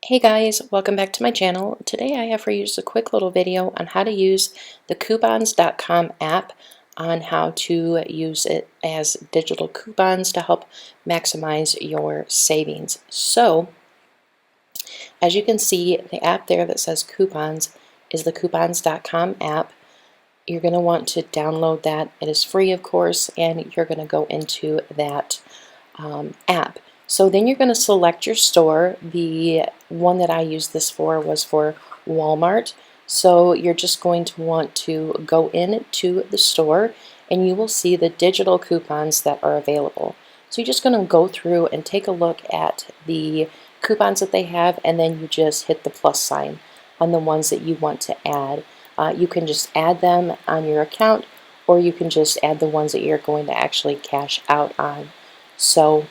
Hey guys, welcome back to my channel. Today I have for you just a quick little video on how to use the Coupons.com app, on how to use it as digital coupons to help maximize your savings. So, as you can see, the app there that says Coupons is the Coupons.com app. You're going to want to download that. It is free, of course, and you're going to go into that app. So then you're going to select your store. The one that I used this for was for Walmart. So you're just going to want to go into the store and you will see the digital coupons that are available. So you're just going to go through and take a look at the coupons that they have, and then you just hit the plus sign on the ones that you want to add. You can just add them on your account, or you can just add the ones that you're going to actually cash out on. So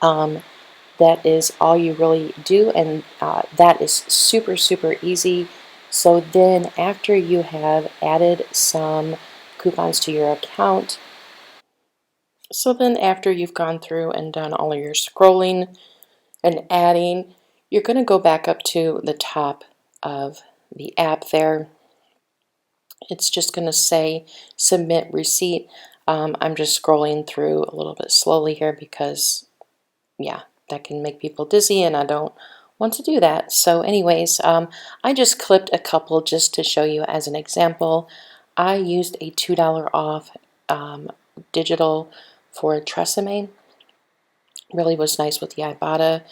that is all you really do, and that is super easy. So then after you have added some coupons to your account, so then after you've gone through and done all of your scrolling and adding, you're going to go back up to the top of the app there. It's just going to say submit receipt. I'm just scrolling through a little bit slowly here because yeah, that can make people dizzy and I don't want to do that. So anyways, I just clipped a couple just to show you as an example. I used a $2 off digital for Tresemme. Really was nice with the Ibotta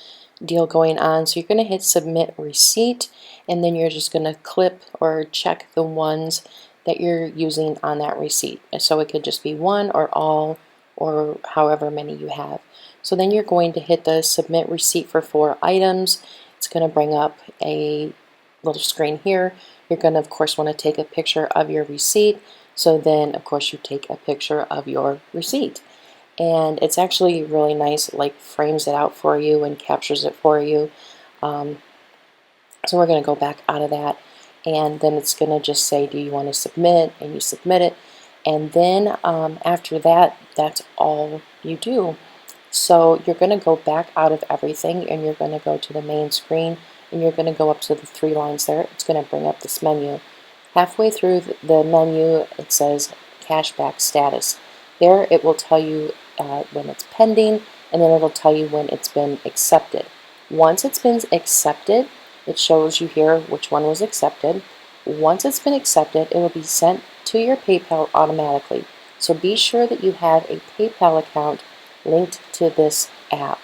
deal going on. So you're going to hit submit receipt, and then you're just going to clip or check the ones that you're using on that receipt. So it could just be one or all, or however many you have. So then you're going to hit the submit receipt for 4 items. It's going to bring up a little screen here. You're going to, of course, want to take a picture of your receipt. So then, of course, you take a picture of your receipt. And it's actually really nice. It like frames it out for you and captures it for you. So we're going to go back out of that, and then it's going to just say, do you want to submit? And you submit it, and then after that, that's all you do. So you're going to go back out of everything, and you're going to go to the main screen, and you're going to go up to the 3 lines there. It's going to bring up this menu. Halfway through the menu, it says cashback status. There it will tell you when it's pending, and then it'll tell you when it's been accepted. Once it's been accepted, it shows you here which one was accepted. Once it's been accepted, it will be sent to your PayPal automatically. So be sure that you have a PayPal account linked to this app.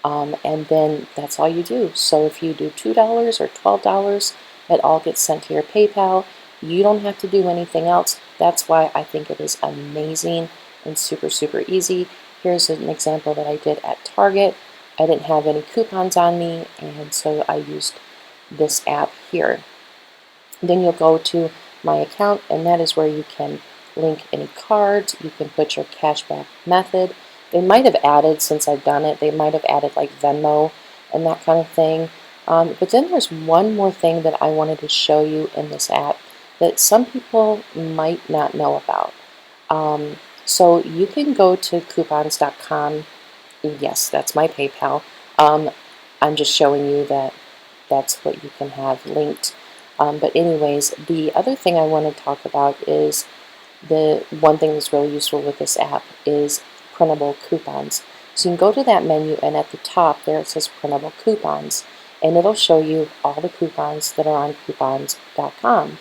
And then that's all you do. So if you do $2 or $12, it all gets sent to your PayPal. You don't have to do anything else. That's why I think it is amazing and super easy. Here's an example that I did at Target. I didn't have any coupons on me, and so I used this app here. Then you'll go to my account, and that is where you can link any cards. You can put your cashback method. They might have added, since I've done it, they might have added like Venmo and that kind of thing. But then there's one more thing that I wanted to show you in this app that some people might not know about. So you can go to coupons.com. Yes, that's my PayPal. I'm just showing you that that's what you can have linked. But anyways, the other thing I want to talk about is the one thing that's really useful with this app is printable coupons. So you can go to that menu, and at the top there it says printable coupons, and it'll show you all the coupons that are on coupons.com.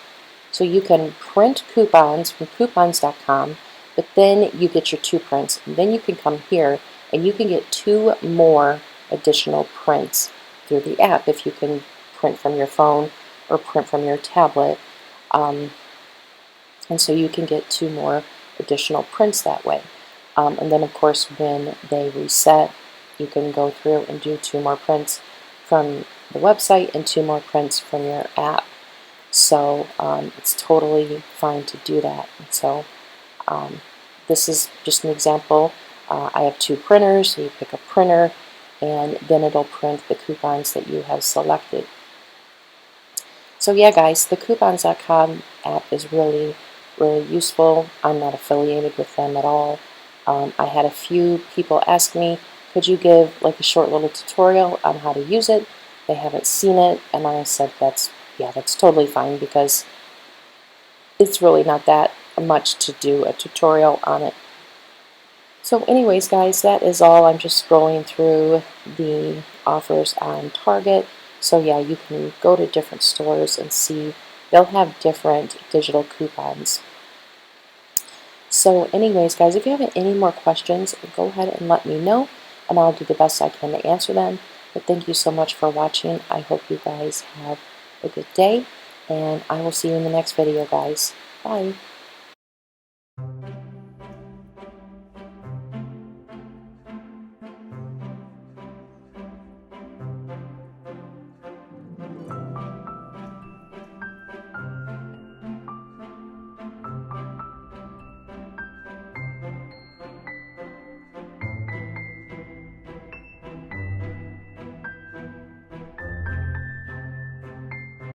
So you can print coupons from coupons.com, but then you get your 2 prints, and then you can come here and you can get 2 more additional prints through the app if you can print from your phone or print from your tablet. And so you can get 2 more additional prints that way. And then of course when they reset, you can go through and do 2 more prints from the website and 2 more prints from your app. So it's totally fine to do that. And so this is just an example. I have 2 printers, so you pick a printer, and then it'll print the coupons that you have selected. So yeah guys, the Coupons.com app is really useful. I'm not affiliated with them at all. I had a few people ask me, could you give like a short little tutorial on how to use it? they haven't seen it, and I said that's totally fine because it's really not that much to do a tutorial on it. So anyways, guys, that is all. I'm just scrolling through the offers on Target. So yeah, you can go to different stores and see. They'll have different digital coupons. So anyways, guys, if you have any more questions, go ahead and let me know, and I'll do the best I can to answer them. But thank you so much for watching. I hope you guys have a good day, and I will see you in the next video, guys. Bye.